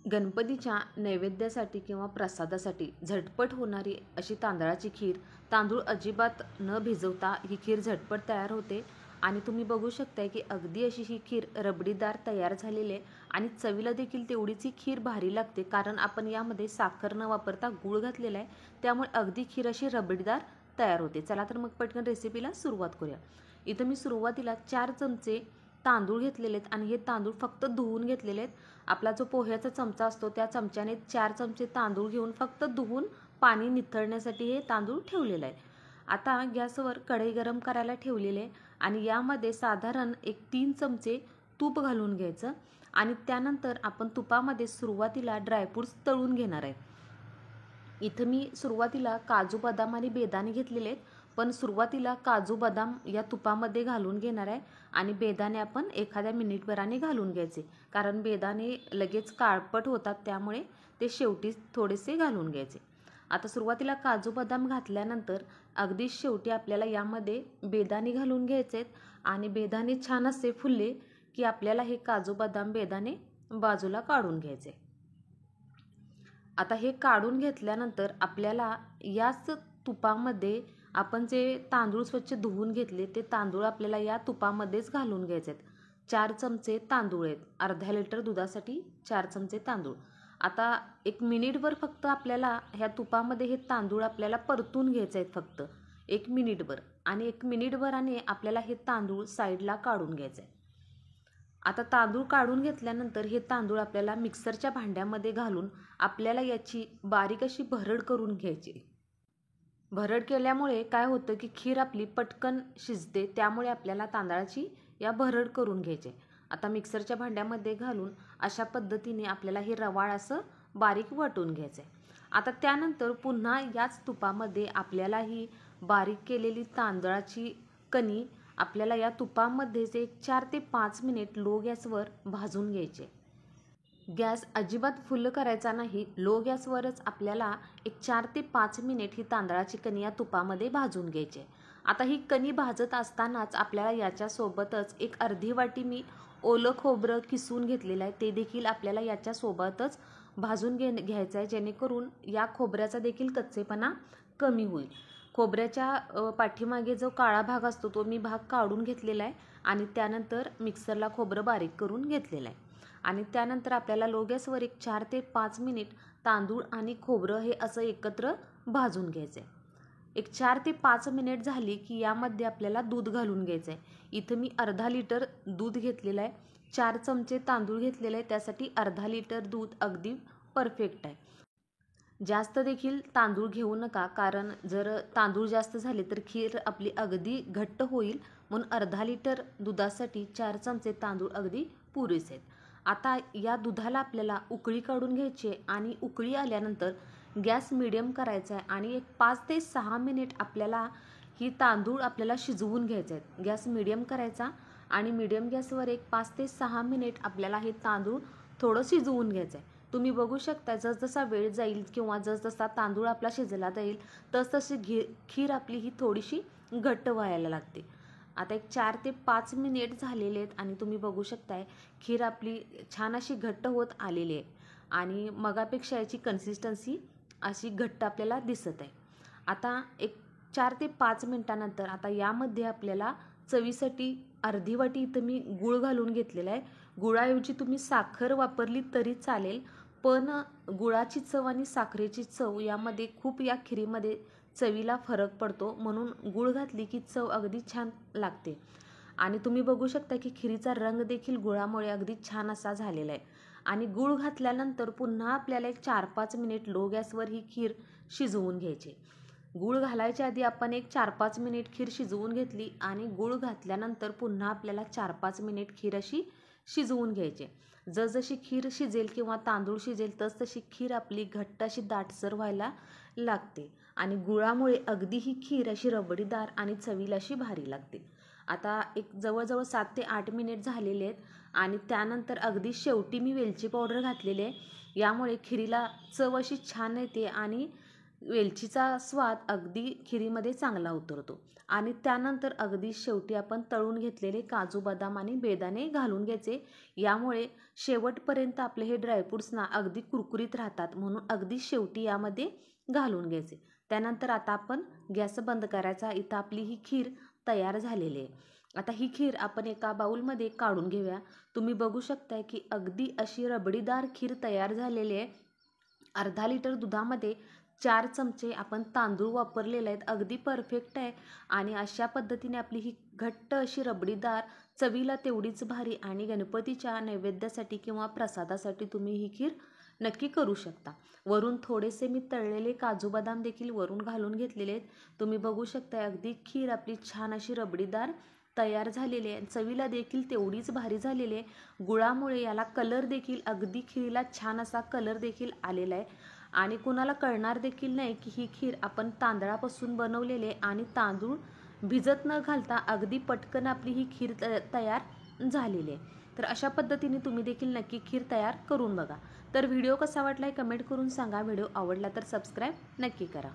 गणपतीच्या नैवेद्यासाठी किंवा प्रसादासाठी झटपट होणारी अशी तांदळाची खीर, तांदूळ अजिबात न भिजवता ही खीर झटपट तयार होते आणि तुम्ही बघू शकताय की अगदी अशी ही खीर रबडीदार तयार झालेली आहे आणि चवीला देखील तेवढीच ही खीर भारी लागते, कारण आपण यामध्ये साखर न वापरता गूळ घातलेला आहे, त्यामुळे अगदी खीर अशी रबडीदार तयार होते. चला तर मग पटकन रेसिपीला सुरुवात करूया. इथं मी सुरुवातीला 4 चमचे तांदूळ घेतलेले आहेत आणि हे तांदूळ फक्त धुवून घेतलेले आहेत. आपला जो पोह्याचा चमचा असतो त्या चमच्याने 4 चमचे तांदूळ घेऊन फक्त धुवून पाणी निथळण्यासाठी हे तांदूळ ठेवलेलं आहे. आता गॅसवर कढई गरम करायला ठेवलेले आहे आणि यामध्ये साधारण एक 3 चमचे तूप घालून घ्यायचं आणि त्यानंतर आपण तुपामध्ये सुरुवातीला ड्रायफ्रूट्स तळून घेणार आहे. इथं मी सुरुवातीला काजू बदाम आणि बेदाणे घेतलेले आहेत, पण सुरुवातीला काजू बदाम या तुपामध्ये घालून घेणार आहे आणि बेदाणे आपण एखाद्या मिनिटभराने घालून घ्यायचे, कारण बेदाणे लगेच काळपट होतात, त्यामुळे ते शेवटी थोडेसे घालून घ्यायचे. आता सुरुवातीला काजू बदाम घातल्यानंतर अगदी शेवटी आपल्याला यामध्ये बेदाणे घालून घ्यायचे आहेत आणि बेदाणे छान असे फुलले की आपल्याला हे काजू बदाम बेदाणे बाजूला काढून घ्यायचे. आता हे काढून घेतल्यानंतर आपल्याला याच तुपामध्ये आपण जे तांदूळ स्वच्छ धुवून घेतले ते तांदूळ आपल्याला या तुपामध्येच घालून घ्यायचे आहेत. 4 चमचे तांदूळ आहेत, अर्धा लिटर दुधासाठी 4 चमचे तांदूळ. आता 1 मिनिटभर फक्त आपल्याला ह्या तुपामध्ये हे तांदूळ आपल्याला परतून घ्यायचे आहेत, फक्त 1 मिनिटभर, आणि 1 मिनिटभराने आपल्याला हे तांदूळ साईडला काढून घ्यायचे आहे. आता तांदूळ काढून घेतल्यानंतर हे तांदूळ आपल्याला मिक्सरच्या भांड्यामध्ये घालून आपल्याला याची बारीक अशी भरड करून घ्यायची. भरड केल्यामुळे काय होतं की खीर आपली पटकन शिजते, त्यामुळे आपल्याला तांदळाची या भरड करून घ्यायची. आता मिक्सरच्या भांड्यामध्ये घालून अशा पद्धतीने आपल्याला हे रवाळ असं बारीक वाटून घ्यायचं आहे. आता त्यानंतर पुन्हा याच तुपामध्ये आपल्याला ही बारीक केलेली तांदळाची कणी आपल्याला या तुपामध्येच एक 4 ते 5 मिनिट लो गॅसवर भाजून घ्यायचे. गॅस अजिबात फुल करायचा नाही, लो गॅसवरच आपल्याला एक 4 ते 5 मिनिट ही तांदळाची कणी या तुपामध्ये भाजून घ्यायची. आता ही कणी भाजत असतानाच आपल्याला याच्यासोबतच एक अर्धी वाटी मी ओलं खोबरं किसून घेतलेलं आहे, ते देखील आपल्याला याच्यासोबतच भाजून घ्यायचं आहे, जेणेकरून या खोबऱ्याचा देखील कच्चेपणा कमी होईल. खोबऱ्याच्या पाठीमागे जो काळा भाग असतो तो मी भाग काढून घेतलेला आहे आणि त्यानंतर मिक्सरला खोबरं बारीक करून घेतलेलं आहे. आणि त्यानंतर आपल्याला लो गॅसवर एक 4 ते 5 मिनिट तांदूळ आणि खोबरं हे असं एकत्र भाजून घ्यायचं आहे. एक 4 ते 5 मिनिट झाली की यामध्ये आपल्याला दूध घालून घ्यायचं आहे. इथं मी अर्धा लिटर दूध घेतलेलं आहे, 4 चमचे तांदूळ घेतलेले आहे, त्यासाठी अर्धा लिटर दूध अगदी परफेक्ट आहे. जास्त देखील तांदूळ घेऊ नका, कारण जर तांदूळ जास्त झाले तर खीर आपली अगदी घट्ट होईल, म्हणून अर्धा लिटर दुधासाठी 4 चमचे तांदूळ अगदी पुरेसे आहेत. आता या दुधाला आपल्याला उकळी काढून घ्यायची आणि उकळी आल्यानंतर गॅस मिडियम करायचा आहे आणि एक 5 ते 6 मिनिट आपल्याला ही तांदूळ आपल्याला शिजवून घ्यायचे आहेत. गॅस मिडियम करायचा आणि मिडियम गॅसवर एक 5 ते 6 मिनिट आपल्याला हे तांदूळ थोडं शिजवून घ्यायचं आहे. तुम्ही बघू शकता जसजसा वेळ जाईल किंवा जसजसा तांदूळ आपला शिजला जाईल तसतशी खीर आपली ही थोडीशी घट्ट व्हायला लागते. आता एक 4 ते 5 मिनिट झालेले आहेत आणि तुम्ही बघू शकताय खीर आपली छान अशी घट्ट होत आलेली आहे आणि मगापेक्षा याची कन्सिस्टन्सी अशी घट्ट आपल्याला दिसत आहे. आता एक 4 ते 5 मिनिटानंतर आता यामध्ये आपल्याला चवीसाठी अर्धी वाटी इथं मी गूळ घालून घेतलेला आहे. गुळाऐवजी तुम्ही साखर वापरली तरी चालेल, पण गुळाची चव आणि साखरेची चव यामध्ये खूप या खिरीमध्ये चवीला फरक पडतो, म्हणून गूळ घातली की चव अगदी छान लागते. आणि तुम्ही बघू शकता की खिरीचा रंग देखील गुळामुळे अगदी छान असा झालेला आहे. आणि गूळ घातल्यानंतर पुन्हा आपल्याला एक 4-5 मिनिट लो गॅसवर ही खीर शिजवून घ्यायची. गूळ घालायच्या आधी आपण एक 4-5 मिनिट खीर शिजवून घेतली आणि गूळ घातल्यानंतर पुन्हा आपल्याला 4-5 मिनिट खीर अशी शिजवून घ्यायची. जसजशी खीर शिजेल किंवा तांदूळ शिजेल तसतशी खीर आपली घट्ट अशी दाटसर व्हायला लागते आणि गुळामुळे अगदी ही खीर अशी रबडीदार आणि चवीला अशी भारी लागते. आता एक जवळजवळ 7 ते 8 मिनिट झालेले आहेत आणि त्यानंतर अगदी शेवटी मी वेलची पावडर घातलेली आहे. यामुळे खिरीला चव अशी छान येते आणि वेलचीचा स्वाद अगदी खिरीमध्ये चांगला उतरतो. आणि त्यानंतर अगदी शेवटी आपण तळून घेतलेले काजू, बदाम आणि बेदाणे घालून घ्यायचे. यामुळे शेवटपर्यंत आपले हे ड्रायफ्रूट्स ना अगदी कुरकुरीत राहतात, म्हणून अगदी शेवटी यामध्ये घालून घ्यायचे. त्यानंतर आता आपण गॅस बंद करायचा. इथं आपली ही खीर तयार झालेली आहे. आता ही खीर आपण एका बाउलमध्ये काढून घेऊया. तुम्ही बघू शकताय की अगदी अशी रबडीदार खीर तयार झालेली आहे. अर्धा लिटर दुधामध्ये 4 चमचे आपण तांदूळ वापरलेले आहेत. अगदी परफेक्ट आहे. आणि अशा पद्धतीने आपली ही घट्ट अशी रबडीदार, चवीला तेवढीच भारी आणि गणपतीच्या नैवेद्यासाठी किंवा प्रसादासाठी तुम्ही ही खीर नक्की करू शकता. वरून थोडेसे मी तळलेले काजू बदाम देखील वरून घालून घेतलेले आहेत. तुम्ही बघू शकता अगदी खीर आपली छान अशी रबडीदार तयार झालेली आहे. चवीला देखील तेवढीच भारी झालेली आहे. गुळामुळे याला कलर देखील अगदी खीरीला छान असा कलर देखील आलेला आहे. आणि कुणाला कळणार देखील नाही की ही खीर आपण तांदळापासून बनवलेली आहे आणि तांदूळ भिजत न घालता अगदी पटकन आपली ही खीर तयार झालेली आहे. तर अशा पद्धतीने तुम्ही देखील नक्की खीर तयार करून बघा. तर व्हिडिओ कसा वाटला कमेंट करून सांगा. व्हिडिओ आवडला तर सबस्क्राईब नक्की करा.